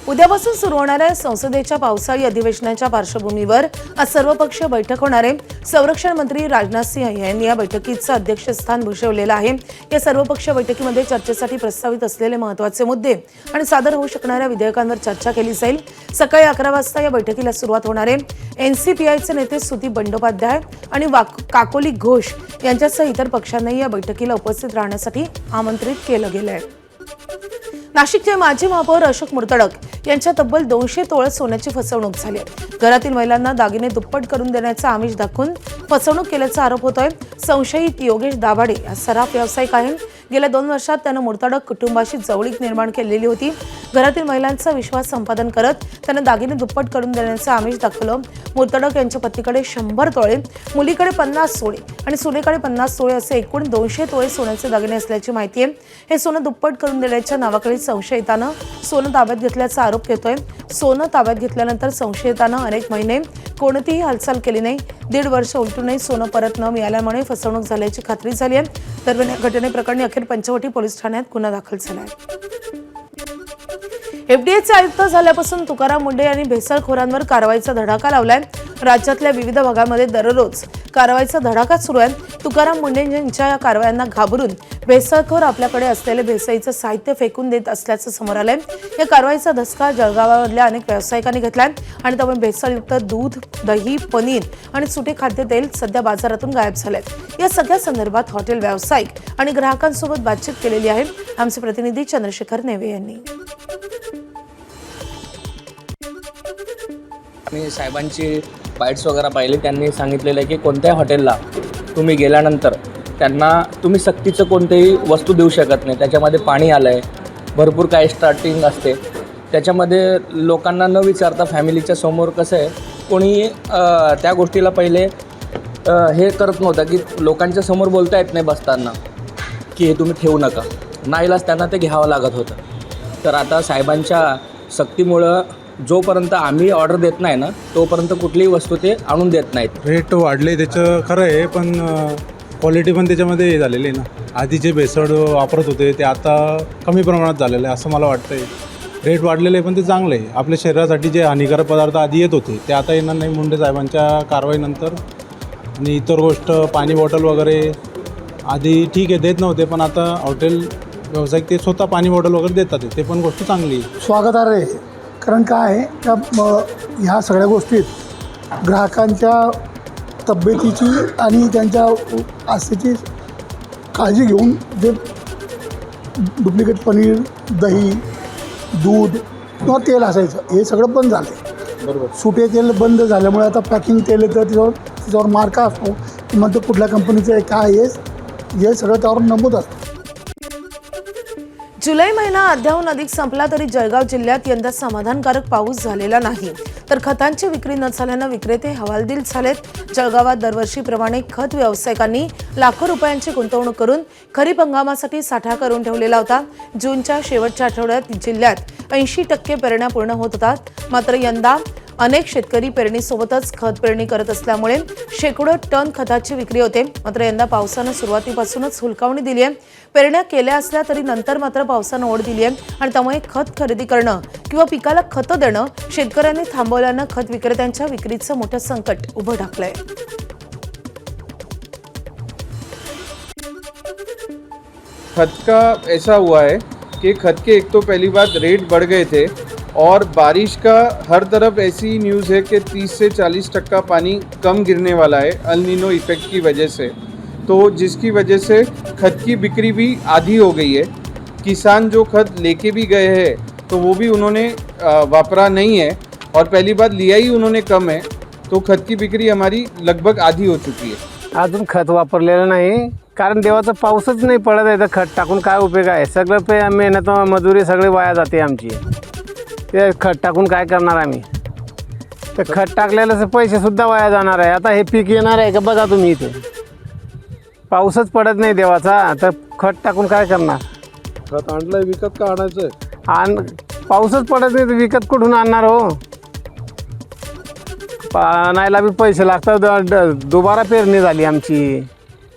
उद्यापासून सुरू होणाऱ्या संसदेच्या पावसाळी अधिवेशनाच्या पार्श्वभूमीवर आज सर्वपक्षीय बैठक होणार आहे। संरक्षण मंत्री राजनाथ सिंह यांनी या बैठकीचं अध्यक्षस्थान भूषवलेलं आहे। या सर्वपक्षीय बैठकीमध्ये चर्चेसाठी प्रस्तावित असलेले महत्त्वाचे मुद्दे आणि सादर होऊ शकणाऱ्या विधेयकांवर चर्चा केली जाईल। सकाळी 11 वाजता या बैठकीला सुरुवात होणार आहे। एनसीपीआयचे नेते सुदीप बंडोपाध्याय आणि काकोली घोष यांच्यासह इतर पक्षांनाही या बैठकीला उपस्थित राहण्यासाठी आमंत्रित केलं गेलं आहे। नाशिकचे माजी महापौर अशोक मुर्तडक यांच्या तब्बल 200 तोळे सोन्याची फसवणूक झाली आहे। घरातील महिलांना दागिने दुप्पट करून देण्याचा आमिष दाखवून फसवणूक केल्याचा आरोप होतोय। संशयित योगेश दाभाडे हा सराफ व्यावसायिक आहे। गेल्या 2 वर्षात त्यानं मुर्तडक कुटुंबाशी जवळीक निर्माण केलेली होती। घरातील महिलांचा विश्वास संपादन करत त्यानं दागिने दुप्पट करून देण्याचं आमिष दाखवलं। मुर्तडक यांच्या पतीकडे 100 तोळे, मुलीकडे 50 तोळे आणि सुनेकडे 50 तोळे असे एकूण 200 तोळे सोन्याचे दागिने असल्याची माहिती आहे। हे सोनं दुप्पट करून देण्याच्या नावाखाली संशयितानं सोनं ताब्यात घेतल्याचा आरोप येतोय। सोनं ताब्यात घेतल्यानंतर संशयितानं अनेक महिने कोणतीही हालचाल केली नाही। 1.5 वर्ष उलटूनही सोनं परत न मिळाल्यामुळे फसवणूक झाल्याची खात्री झाली आहे। दरम्यान या घटनेप्रकरणी अखेर पंचवटी पोलीस ठाण्यात गुन्हा दाखल झाला आहे। एफडीएचे आयुक्त झाल्यापासून तुकाराम मुंढे यांनी भेसळखोरांवर कारवाईचा धडाका लावलाय। राज्यातल्या विविध भागामध्ये दररोज कारवाईचा धडाका सुरू आहे। तुकाराम मुंढे यांच्या या कारवायांना घाबरून भेसळखोर आपल्याकडे असलेले भेसळीचं साहित्य फेकून देत असल्याचं समोर आलंय। या कारवाईचा धसका जळगावामधल्या अनेक व्यावसायिकांनी घेतलाय आणि त्यामुळे भेसळयुक्त दूध, दही, पनीर आणि सुटे खाद्यतेल सध्या बाजारातून गायब झालेत। या सगळ्या संदर्भात हॉटेल व्यावसायिक आणि ग्राहकांसोबत बातचीत केलेली आहे। आमचे प्रतिनिधी चंद्रशेखर नेवे यांनी मी साहेबांची बाईट्स वगैरे पाहिले। त्यांनी सांगितलेलं आहे की कोणत्याही हॉटेलला तुम्ही गेल्यानंतर त्यांना तुम्ही सक्तीचं कोणतेही वस्तू देऊ शकत नाही। त्याच्यामध्ये पाणी आलं आहे, भरपूर काही स्टार्टिंग असते त्याच्यामध्ये। लोकांना न विचारता फॅमिलीच्या समोर कसं आहे कोणी त्या गोष्टीला पहिले हे करत नव्हतं की लोकांच्या समोर बोलता येत नाही बसताना की हे तुम्ही ठेवू नका, नाईलाज त्यांना ते घ्यावं लागत होतं। तर आता साहेबांच्या सक्तीमुळं जोपर्यंत आम्ही ऑर्डर देत नाही ना तोपर्यंत कुठलीही वस्तू ते आणून देत नाहीत। रेट वाढले त्याचं खरं आहे, पण क्वालिटी पण त्याच्यामध्ये झालेली आहे ना। आधी जे भेसळ वापरत होते ते आता कमी प्रमाणात झालेलं आहे असं मला वाटतं आहे। रेट वाढलेले आहे पण ते चांगलं आहे। आपल्या शरीरासाठी जे हानिकारक पदार्थ आधी येत होते ते आता येणार नाही मुंडे साहेबांच्या कारवाईनंतर। आणि इतर गोष्ट पाणी बॉटल वगैरे आधी ठीक आहे देत नव्हते, पण आता हॉटेल व्यावसायिक ते स्वतः पाणी बॉटल वगैरे देतात, ते पण गोष्ट चांगली आहे, स्वागतार्ह आहे। कारण काय आहे का ह्या सगळ्या गोष्टीत ग्राहकांच्या तब्येतीची आणि त्यांच्या आस्थेची काळजी घेऊन जे डुप्लिकेट पनीर, दही, दूध किंवा तेल असायचं हे सगळं बंद झालं आहे। बरोबर, सुटे तेल बंद झाल्यामुळे आता पॅकिंग तेल येतं, त्याच्यावर मार्का असतो किंवा तो कुठल्या कंपनीचं आहे काय हे सगळं त्यावर नमूद असतं। जुलै महिना अद्याहून अधिक संपला तरी जळगाव जिल्ह्यात यंदा समाधानकारक पाऊस झालेला नाही, तर खतांची विक्री न झाल्यानं विक्रेते हवालदिल झालेत। जळगावात दरवर्षीप्रमाणे खत व्यावसायिकांनी लाखो रुपयांची गुंतवणूक करून खरीप हंगामासाठी साठा करून ठेवलेला होता। जूनच्या शेवटच्या आठवड्यात जिल्ह्यात 80% पेरण्या पूर्ण होत होतात। मात्र यंदा अनेक शेतकरी पेरणीसोबतच खत पेरणी करत असल्यामुळे शेकडो टन खताची विक्री होते। मात्र यंदा पावसानं सुरुवातीपासूनच हुलकावणी दिली आहे। पेरण्या केल्या असल्या तरी नंतर मात्र पावसानं ओढ दिली आहे आणि त्यामुळे खत खरेदी करणं किंवा पिकाला खतं देणं शेतकऱ्यांनी थांबवल्यानं खत विक्रेत्यांच्या विक्रीचं मोठं संकट उभं ठाकलंय। खत का ऐसा हुआ है कि खत के एक तो पहली बात रेट बढ़ गए थे और बारिश का हर तरफ ऐसी न्यूज़ है कि 30 से 40% पानी कम गिरने वाला है अल नीनो इफेक्ट की वजह से। तो जिसकी वजह से खत की बिक्री भी आधी हो गई है। किसान जो खत लेके भी गए हैं तो वो भी उन्होंने वापरा नहीं है और पहली बात लिया ही उन्होंने कम है, तो खत की बिक्री हमारी लगभग आधी हो चुकी है। अजून खत वापरलेलं नाही, कारण देवाचा पाऊसच नाही पडत आहे तर खत टाकून काय उपयोग आहे। सगळं मेहनत मजुरी सगळे वाया जाते आमची। ते खत टाकून काय करणार आम्ही? तर खत टाकलेलं पैसे सुद्धा वाया जाणार आहे। आता हे पीक येणार आहे का बघा तुम्ही, इथे पाऊसच पडत नाही देवाचा तर खत टाकून काय करणार? खत आणलंय विकत का आणायचं? पाऊसच पडत नाही तर विकत कुठून आणणार हो? आणायला बी पैसे लागतात। दुबारा पेरणी झाली आमची,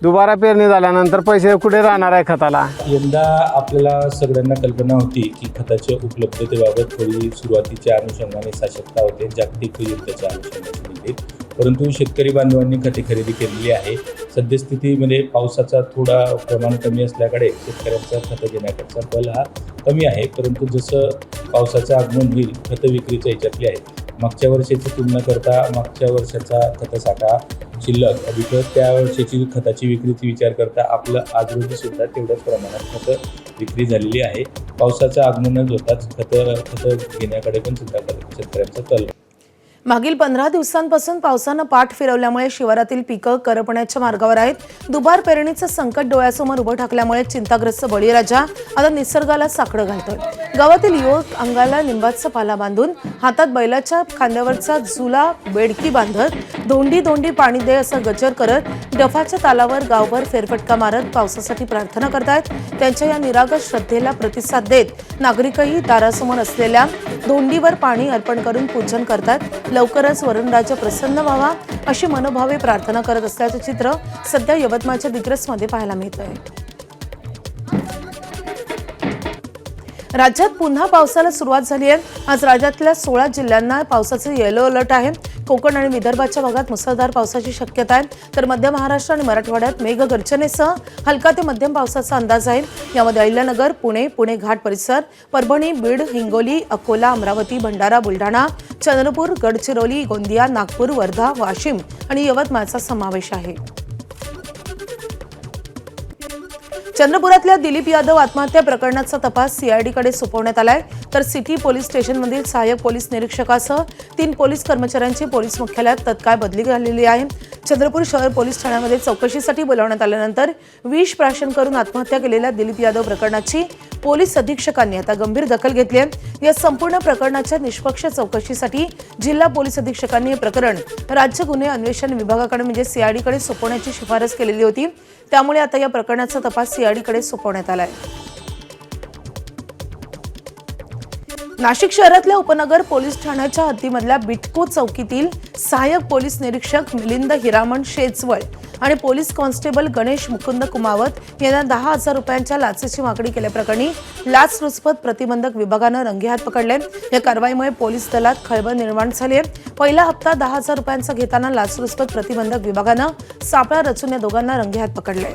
दुबारा पेरणी झाल्यानंतर पैसे कुठे राहणार आहे खताला? यंदा आपल्याला सगळ्यांना कल्पना होती की खताच्या उपलब्धतेबाबत थोडी सुरुवातीच्या अनुषंगाने साशंकता होते, जागतिक युद्धाच्या अनुषंगाने, परंतु शेतकरी बांधवांनी खते खरेदी केलेली आहे. सद्यस्थितीमध्ये पावसाचा थोडा प्रमाण कमी असल्याकडे शेतकऱ्यांचा खतं घेण्याकडचा कल हा कमी आहे, परंतु जसं पावसाचं आगमन होईल खतं विक्रीच्या ह्याच्यातली आहे. मागच्या वर्षाची तुलना करता मागच्या वर्षाचा खतसाठा शिल्लक अधिक त्या वर्षाची खताची विक्रीची विचार करता आपलं आज रोजीसुद्धा तेवढ्याच प्रमाणात खतं विक्री झालेली आहे. पावसाचं आगमन होताच खतं घेण्याकडे पण सुद्धा शेतकऱ्यांचा कल. मागील 15 दिवसांपासून पावसानं पाठ फिरवल्यामुळे शिवारातील पिकं करपण्याच्या मार्गावर आहेत. दुबार पेरणीचं संकट डोळ्यासमोर उभं ठाकल्यामुळे चिंताग्रस्त बळीराजा आता निसर्गाला साकडं घालतोय. गावातील युवक अंगाला लिंबाचा पाला बांधून हातात बैलाच्या खांद्यावरचा झुला बेडकी बांधत धोंडी पाणी दे असं गजर करत डफाच्या तालावर गावभर फेरफटका मारत पावसासाठी प्रार्थना करतायत. त्यांच्या या निरागस श्रद्धेला प्रतिसाद देत नागरिकही दारासमोर असलेल्या धोंडीवर पाणी अर्पण करून पूजन करतात. लवकरच वरुणराजा प्रसन्न व्हावा अशी मनोभावे प्रार्थना करत असल्याचं चित्र सध्या यवतमाळच्या दिग्रसमध्ये पाहायला मिळतंय. राज्यात पुन्हा पावसाला सुरुवात झाली आहे. आज राज्यातल्या 16 जिल्ह्यांना पावसाचं येलो अलर्ट आहे. कोकण आणि विदर्भाच्या भागात मुसळधार पावसाची शक्यता आहे, तर मध्य महाराष्ट्र आणि मराठवाड्यात मेघगर्जनेसह हलका ते मध्यम पावसाचा अंदाज आहे. यामध्ये अहिल्यानगर, पुणे घाट परिसर, परभणी, बीड, हिंगोली, अकोला, अमरावती, भंडारा, बुलढाणा, चंद्रपूर, गडचिरोली, गोंदिया, नागपूर, वर्धा, वाशिम आणि यवतमाळचा समावेश आहे. चंद्रपुरातल्या दिलीप यादव आत्महत्या प्रकरणाचा तपास सीआयडीकडे सोपवण्यात आलाय, तर सिटी पोलीस स्टेशनमधील सहाय्यक पोलीस निरीक्षकासह 3 पोलीस कर्मचाऱ्यांची पोलीस मुख्यालयात तत्काळ बदली झालेली आहे. चंद्रपूर शहर पोलीस ठाण्यामध्ये चौकशीसाठी बोलावण्यात आल्यानंतर विष प्राशन करून आत्महत्या केलेल्या दिलीप यादव प्रकरणाची पोलीस अधीक्षकांनी आता गंभीर दखल घेतली आहे. या संपूर्ण प्रकरणाच्या निष्पक्ष चौकशीसाठी जिल्हा पोलीस अधीक्षकांनी हे प्रकरण राज्य गुन्हे अन्वेषण विभागाकडे म्हणजे सीआयडीकडे सोपवण्याची शिफारस केलेली होती. त्यामुळे आता या प्रकरणाचा तपास सीआयडीकडे सोपवण्यात आलाय. नाशिक शहरातल्या उपनगर पोलीस ठाण्याच्या हद्दीमधल्या बिटको चौकीतील सहाय्यक पोलीस निरीक्षक मिलिंद हिरामण शेजवळ आणि पोलीस कॉन्स्टेबल गणेश मुकुंद कुमावत यांना 10,000 रुपयांच्या लाचेची मागणी केल्याप्रकरणी लाचलुचपत प्रतिबंधक विभागानं रंगेहात पकडले. या कारवाईमुळे पोलीस दलात खळबळ निर्माण झाली आहे. पहिला हप्ता 10,000 रुपयांचा घेताना लाचलुचपत प्रतिबंधक विभागानं सापळा रचून या दोघांना रंगेहात पकडले.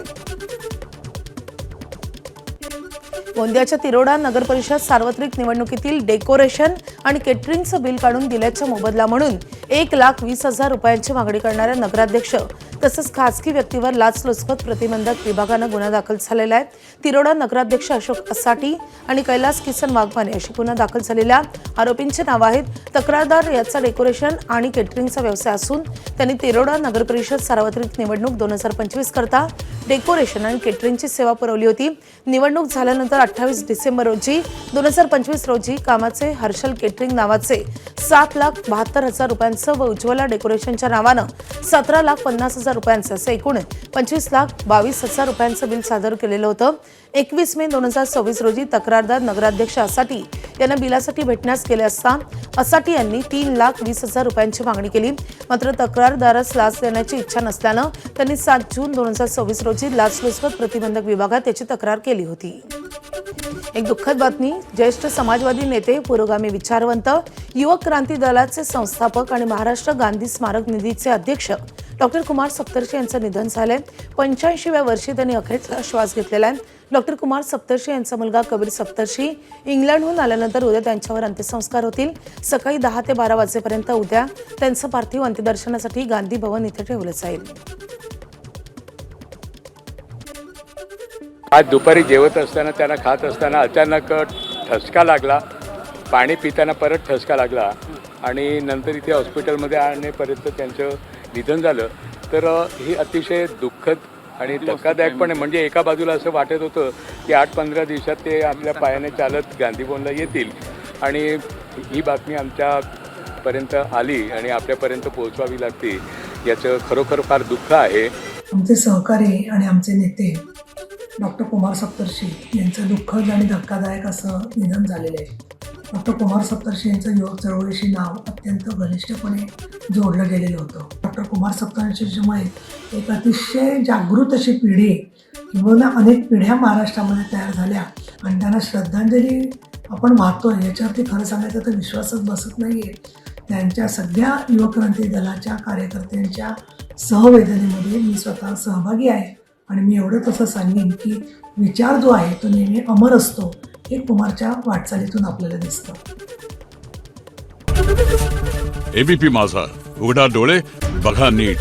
गोंदियाच्या तिरोडा नगर परिषद सार्वत्रिक निवडणुकीतील डेकोरेशन आणि केटरिंगचं बिल काढून दिल्याच्या मोबदला म्हणून 1,20,000 रुपयांची मागणी करणाऱ्या नगराध्यक्ष तसंच खासगी व्यक्तीवर लाचलुचपत प्रतिबंधक विभागानं गुन्हा दाखल झालेला आहे. तिरोडा नगराध्यक्ष अशोक असाटी आणि कैलास किसन वाघमारे अशी गुन्हा दाखल झालेल्या आरोपींची नावं आहेत. तक्रारदार याचा डेकोरेशन आणि केटरिंगचा व्यवसाय असून त्यांनी तिरोडा नगर परिषद सार्वत्रिक निवडणूक 2025 करता डेकोरेशन आणि केटरिंगची सेवा पुरवली होती. निवडणूक झाल्यानंतर 28 डिसेंबर रोजी 2025 रोजी कामाचे हर्षल केटरिंग नावाचे 7,72,000 रुपयांचं व उज्ज्वला डेकोरेशनच्या नावानं 17,50,000 रुपयांचं असे एकूण 25,22,000 रुपयांचं बिल सादर केलेलं होतं. 21 मे 2026 रोजी तक्रारदार नगराध्यक्ष असाटी यांना बिलासाठी भेटण्यास गेले असता असाटी यांनी 3,20,000 रुपयांची मागणी केली. मात्र तक्रारदारास लाच देण्याची इच्छा नसल्यानं त्यांनी 7 जून 2026 रोजी लाचलुचपत प्रतिबंधक विभागात याची तक्रार केली होती. एक दुःखद बातमी. ज्येष्ठ समाजवादी नेते, पुरोगामी विचारवंत, युवक क्रांती दलाचे संस्थापक आणि महाराष्ट्र गांधी स्मारक निधीचे अध्यक्ष डॉक्टर कुमार सप्तर्षी यांचं निधन झालंय. 85व्या वर्षी त्यांनी अखेरचा श्वास घेतलेला आहे. डॉक्टर कुमार सप्तर्षी यांचा मुलगा कबीर सप्तर्षी इंग्लंडहून आल्यानंतर उद्या त्यांच्यावर अंत्यसंस्कार होतील. सकाळी 10 ते 12 वाजेपर्यंत उद्या त्यांचं पार्थिव अंत्यदर्शनासाठी गांधी भवन इथे ठेवलं जाईल. आज दुपारी जेवत असताना त्यांना खात असताना अचानक ठसका लागला. पाणी पिताना परत ठसका लागला आणि नंतर इथे हॉस्पिटलमध्ये आणण्यापर्यंत त्यांचं निधन झालं. तर ही अतिशय दुःखद आणि धक्कादायक पण आहे. म्हणजे एका बाजूला असं वाटत होतं की 8-15 दिवसात ते आपल्या पायाने चालत गांधीभवनला येतील आणि ही बातमी आमच्यापर्यंत आली आणि आपल्यापर्यंत पोहोचवावी लागते. याचं खरोखर फार दुःख आहे. आमचे सहकारी आणि आमचे नेते डॉक्टर कुमार सप्तर्षी यांचं दुःखद आणि धक्कादायक असं निधन झालेलं आहे. डॉक्टर कुमार सप्तर्षी यांचं युवक चळवळीशी नाव अत्यंत घनिष्ठपणे जोडलं गेलेलं होतं. डॉक्टर कुमार सप्तर्षीमुळे एक अतिशय जागृत अशी पिढी किंवा अनेक पिढ्या महाराष्ट्रामध्ये तयार झाल्या आणि त्यांना श्रद्धांजली आपण वाहतोय याच्यावरती खरं सांगायचं तर विश्वासच बसत नाही आहे. त्यांच्या सगळ्या युवक्रांती दलाच्या कार्यकर्त्यांच्या सहवेदनेमध्ये मी स्वतः सहभागी आहे आणि मी एवढं तसं सांगेन की विचार जो आहे तो नेहमी अमर असतो हे कुमारच्या वाटचालीतून आपल्याला दिसतं. एबीपी माझा, उघडा डोळे बघा नीट.